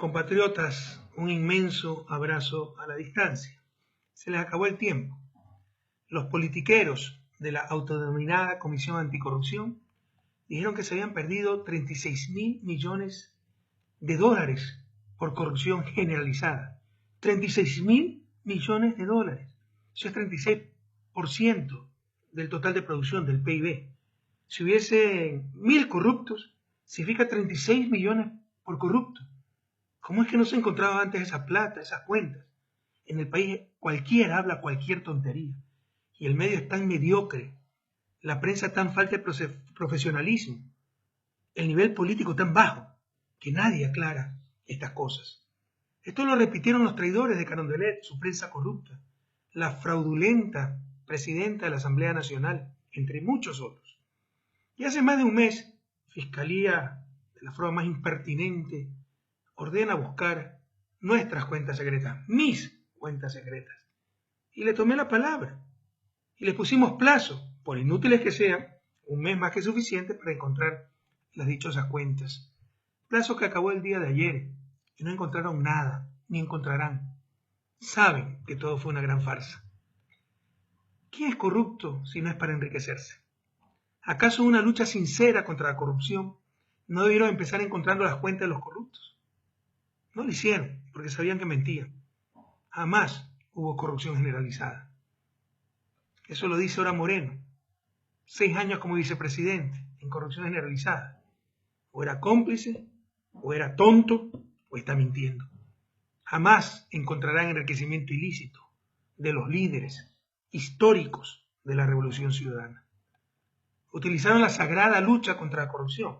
Compatriotas, un inmenso abrazo a la distancia. Se les acabó el tiempo. Los politiqueros de la autodenominada Comisión Anticorrupción dijeron que se habían perdido 36.000 millones de dólares por corrupción generalizada. 36.000 millones de dólares. Eso es 36% del total de producción del PIB. Si hubiese 1.000 corruptos, significa 36 millones por corrupto. ¿Cómo es que no se encontraba antes esa plata, esas cuentas? En el país cualquiera habla cualquier tontería y el medio es tan mediocre, la prensa tan falta de profesionalismo, el nivel político tan bajo que nadie aclara estas cosas. Esto lo repitieron los traidores de Carondelet, su prensa corrupta, la fraudulenta presidenta de la Asamblea Nacional, entre muchos otros. Y hace más de un mes, Fiscalía, de la forma más impertinente, ordena buscar nuestras cuentas secretas, mis cuentas secretas. Y le tomé la palabra. Y le pusimos plazo, por inútiles que sean, un mes más que suficiente para encontrar las dichosas cuentas. Plazo que acabó el día de ayer y no encontraron nada, ni encontrarán. Saben que todo fue una gran farsa. ¿Quién es corrupto si no es para enriquecerse? ¿Acaso una lucha sincera contra la corrupción no debieron empezar encontrando las cuentas de los corruptos? No lo hicieron, porque sabían que mentían. Jamás hubo corrupción generalizada. Eso lo dice ahora Moreno. 6 años como vicepresidente en corrupción generalizada. O era cómplice, o era tonto, o está mintiendo. Jamás encontrarán enriquecimiento ilícito de los líderes históricos de la Revolución Ciudadana. Utilizaron la sagrada lucha contra la corrupción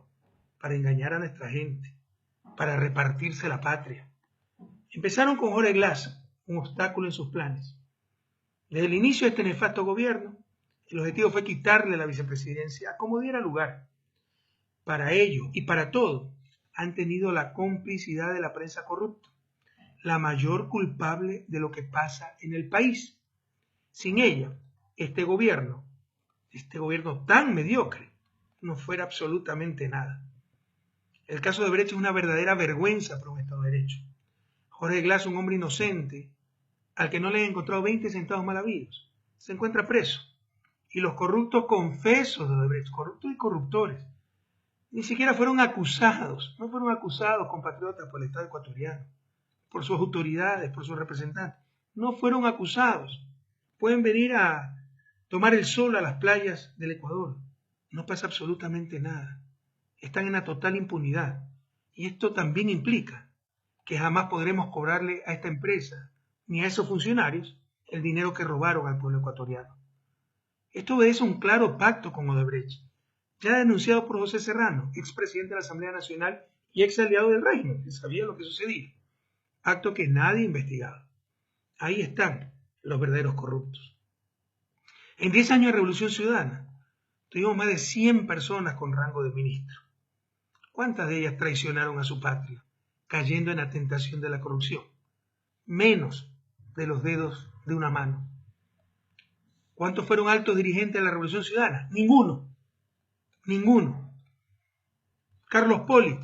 para engañar a nuestra gente, para repartirse la patria. Empezaron con Jorge Glass, un obstáculo en sus planes. Desde el inicio de este nefasto gobierno, el objetivo fue quitarle la vicepresidencia a como diera lugar. Para ello y para todo, han tenido la complicidad de la prensa corrupta, la mayor culpable de lo que pasa en el país. Sin ella, este gobierno tan mediocre, no fuera absolutamente nada. El caso de Brecht es una verdadera vergüenza para un Estado de Derecho. Jorge Glass, un hombre inocente, al que no le han encontrado 20 centavos mal habidos, se encuentra preso. Y los corruptos confesos de Odebrecht, corruptos y corruptores, ni siquiera fueron acusados, no fueron acusados, compatriotas, por el Estado ecuatoriano, por sus autoridades, por sus representantes, no fueron acusados. Pueden venir a tomar el sol a las playas del Ecuador, no pasa absolutamente nada. Están en la total impunidad. Y esto también implica que jamás podremos cobrarle a esta empresa ni a esos funcionarios el dinero que robaron al pueblo ecuatoriano. Esto obedece a un claro pacto con Odebrecht, ya denunciado por José Serrano, expresidente de la Asamblea Nacional y ex aliado del régimen, que sabía lo que sucedía. Pacto que nadie investigaba. Ahí están los verdaderos corruptos. En 10 años de Revolución Ciudadana, tuvimos más de 100 personas con rango de ministro. ¿Cuántas de ellas traicionaron a su patria, cayendo en la tentación de la corrupción? Menos de los dedos de una mano. ¿Cuántos fueron altos dirigentes de la Revolución Ciudadana? Ninguno. Ninguno. Carlos Polit,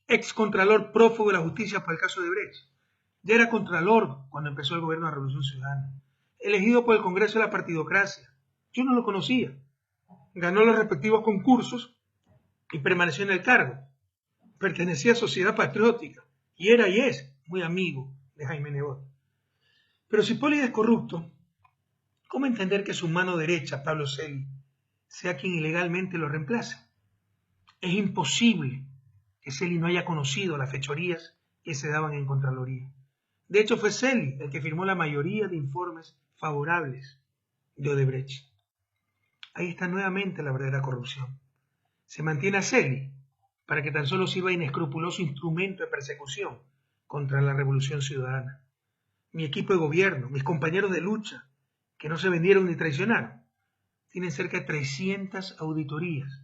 ex contralor prófugo de la justicia por el caso de Brecht, ya era contralor cuando empezó el gobierno de la Revolución Ciudadana, elegido por el Congreso de la Partidocracia. Yo no lo conocía. Ganó los respectivos concursos y permaneció en el cargo. Pertenecía a Sociedad Patriótica y era y es muy amigo de Jaime Nebot. Pero si Polit es corrupto, ¿cómo entender que su mano derecha, Pablo Celi, sea quien ilegalmente lo reemplace? Es imposible que Celi no haya conocido las fechorías que se daban en Contraloría. De hecho, fue Celi el que firmó la mayoría de informes favorables de Odebrecht. Ahí está nuevamente la verdadera corrupción. Se mantiene a Celi para que tan solo sirva de inescrupuloso instrumento de persecución contra la Revolución Ciudadana. Mi equipo de gobierno, mis compañeros de lucha, que no se vendieron ni traicionaron, tienen cerca de 300 auditorías,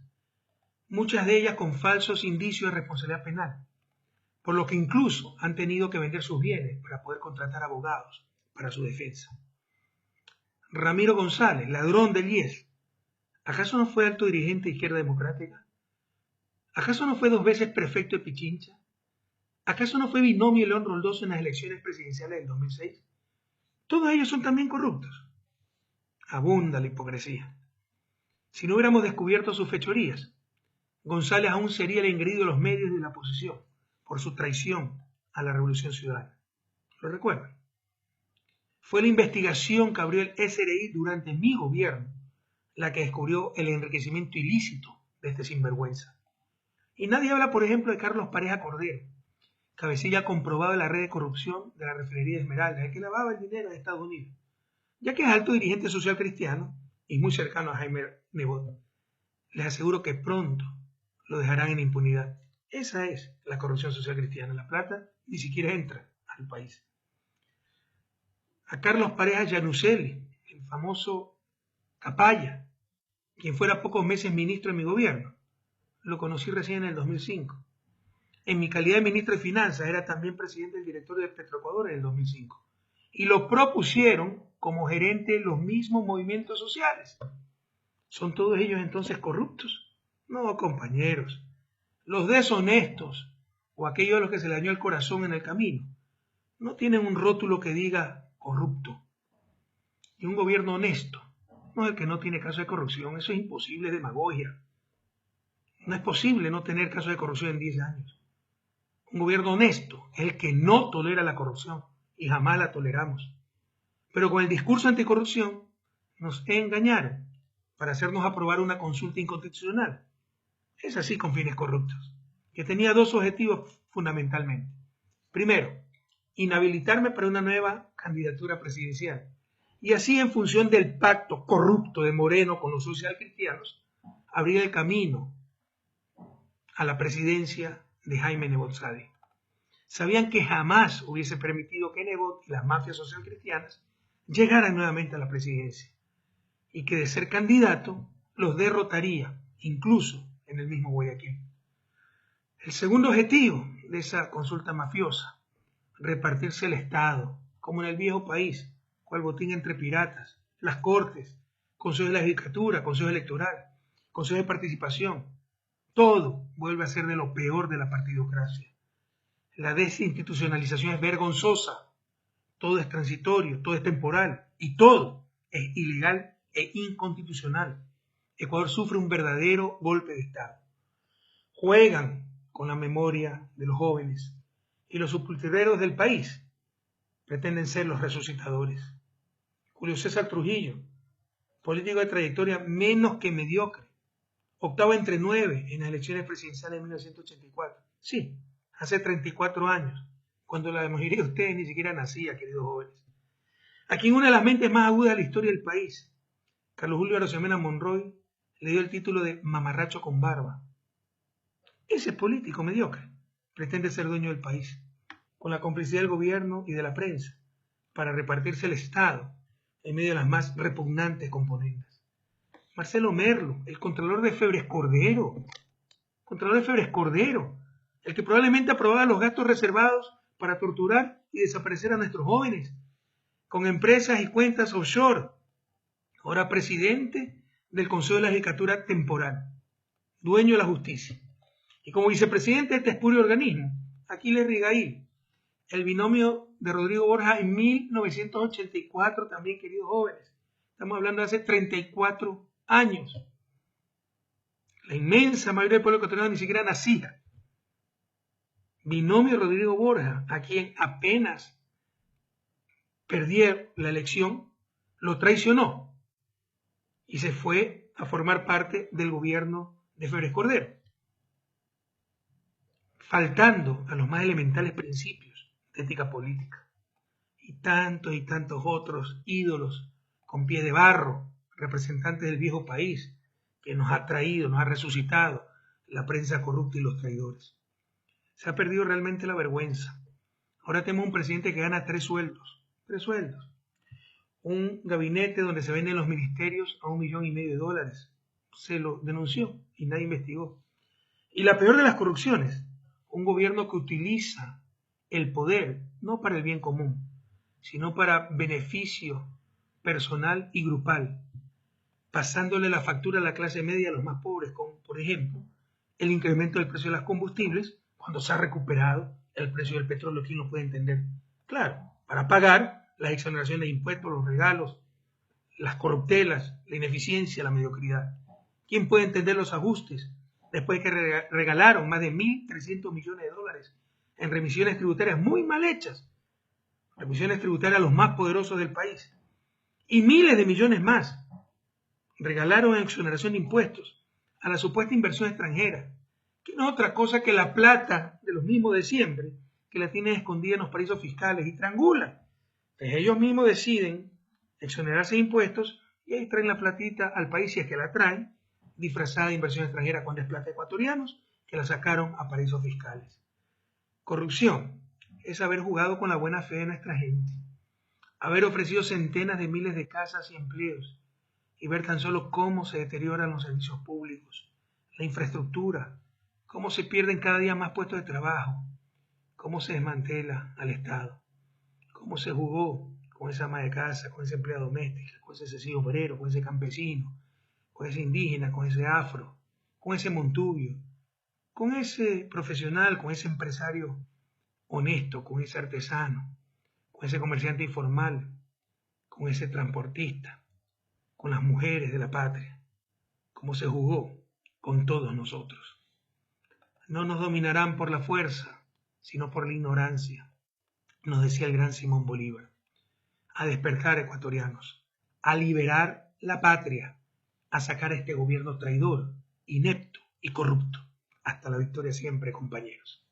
muchas de ellas con falsos indicios de responsabilidad penal, por lo que incluso han tenido que vender sus bienes para poder contratar abogados para su defensa. Ramiro González, ladrón del IES, ¿acaso no fue alto dirigente de Izquierda Democrática? ¿Acaso no fue 2 veces prefecto de Pichincha? ¿Acaso no fue Binomio y León Roldoso en las elecciones presidenciales del 2006? Todos ellos son también corruptos. Abunda la hipocresía. Si no hubiéramos descubierto sus fechorías, González aún sería el engreído de los medios de la oposición por su traición a la Revolución Ciudadana. ¿Lo recuerdan? Fue la investigación que abrió el SRI durante mi gobierno la que descubrió el enriquecimiento ilícito de este sinvergüenza. Y nadie habla, por ejemplo, de Carlos Pareja Cordero, cabecilla comprobado de la red de corrupción de la refinería de Esmeralda, el que lavaba el dinero de Estados Unidos, ya que es alto dirigente social cristiano y muy cercano a Jaime Nebot. Les aseguro que pronto lo dejarán en impunidad. Esa es la corrupción social cristiana. La plata ni siquiera entra al país. A Carlos Pareja Llanuselli, el famoso Capaya, quien fuera pocos meses ministro de mi gobierno, lo conocí recién en el 2005. En mi calidad de ministro de Finanzas era también presidente del directorio de Petroecuador en el 2005. Y lo propusieron como gerente de los mismos movimientos sociales. ¿Son todos ellos entonces corruptos? No, compañeros. Los deshonestos o aquellos a los que se le dañó el corazón en el camino no tienen un rótulo que diga corrupto. Y un gobierno honesto no es el que no tiene caso de corrupción. Eso es imposible, es demagogia. No es posible no tener caso de corrupción en 10 años. Un gobierno honesto es el que no tolera la corrupción y jamás la toleramos. Pero con el discurso anticorrupción nos engañaron para hacernos aprobar una consulta inconstitucional. Es así con fines corruptos, que tenía dos objetivos fundamentalmente. Primero, inhabilitarme para una nueva candidatura presidencial. Y así, en función del pacto corrupto de Moreno con los socialcristianos, abrir el camino a la presidencia de Jaime Nebot Sade. Sabían que jamás hubiese permitido que Nebot y las mafias socialcristianas llegaran nuevamente a la presidencia y que de ser candidato los derrotaría, incluso en el mismo Guayaquil. El segundo objetivo de esa consulta mafiosa, repartirse el Estado, como en el viejo país, cual botín entre piratas, las cortes, consejos de la judicatura, consejo electoral, consejo de participación, todo vuelve a ser de lo peor de la partidocracia. La desinstitucionalización es vergonzosa, todo es transitorio, todo es temporal y todo es ilegal e inconstitucional. Ecuador sufre un verdadero golpe de Estado. Juegan con la memoria de los jóvenes y los sepultureros del país pretenden ser los resucitadores. Julio César Trujillo, político de trayectoria menos que mediocre, octavo entre 9 en las elecciones presidenciales de 1984. Sí, hace 34 años, cuando la mayoría de ustedes ni siquiera nacía, queridos jóvenes. A quien una de las mentes más agudas de la historia del país, Carlos Julio Arosemena Monroy, le dio el título de mamarracho con barba. Ese político mediocre pretende ser dueño del país, con la complicidad del gobierno y de la prensa, para repartirse el Estado en medio de las más repugnantes componentes. Marcelo Merlo, el contralor de Febres Cordero, el que probablemente aprobaba los gastos reservados para torturar y desaparecer a nuestros jóvenes, con empresas y cuentas offshore, ahora presidente del Consejo de la Judicatura Temporal, dueño de la justicia. Y como vicepresidente de este espurio organismo, Aquiles Rigail, el binomio de Rodrigo Borja en 1984 también, queridos jóvenes. Estamos hablando de hace 34 años. La inmensa mayoría del pueblo ecuatoriano ni siquiera nacía. Binomio Rodrigo Borja, a quien apenas perdió la elección, lo traicionó y se fue a formar parte del gobierno de Febres Cordero, faltando a los más elementales principios de ética política. Y tantos otros ídolos con pie de barro, representantes del viejo país, que nos ha traído, nos ha resucitado la prensa corrupta y los traidores. Se ha perdido realmente la vergüenza. Ahora tenemos un presidente que gana 3 sueldos. 3 sueldos. Un gabinete donde se venden los ministerios a $1,5 millones. Se lo denunció y nadie investigó. Y la peor de las corrupciones, un gobierno que utiliza el poder no para el bien común, sino para beneficio personal y grupal, pasándole la factura a la clase media y a los más pobres, con, por ejemplo, el incremento del precio de los combustibles, cuando se ha recuperado el precio del petróleo, ¿quién lo puede entender? Claro, para pagar las exoneraciones de impuestos, los regalos, las corruptelas, la ineficiencia, la mediocridad. ¿Quién puede entender los ajustes después de que regalaron más de 1.300 millones de dólares en remisiones tributarias muy mal hechas? Remisiones tributarias a los más poderosos del país. Y miles de millones más regalaron en exoneración de impuestos a la supuesta inversión extranjera, que no es otra cosa que la plata de los mismos de siempre, que la tienen escondida en los paraísos fiscales y triangulan. Entonces ellos mismos deciden exonerarse de impuestos y ahí traen la platita al país, si es que la traen, disfrazada de inversión extranjera cuando es plata de ecuatorianos, que la sacaron a paraísos fiscales. Corrupción es haber jugado con la buena fe de nuestra gente, haber ofrecido centenas de miles de casas y empleos y ver tan solo cómo se deterioran los servicios públicos, la infraestructura, cómo se pierden cada día más puestos de trabajo, cómo se desmantela al Estado, cómo se jugó con esa ama de casa, con esa empleada doméstica, con ese sencillo obrero, con ese campesino, con ese indígena, con ese afro, con ese montubio, con ese profesional, con ese empresario honesto, con ese artesano, con ese comerciante informal, con ese transportista, con las mujeres de la patria, como se jugó con todos nosotros. No nos dominarán por la fuerza, sino por la ignorancia, nos decía el gran Simón Bolívar. A despertar, ecuatorianos, a liberar la patria, a sacar a este gobierno traidor, inepto y corrupto. Hasta la victoria siempre, compañeros.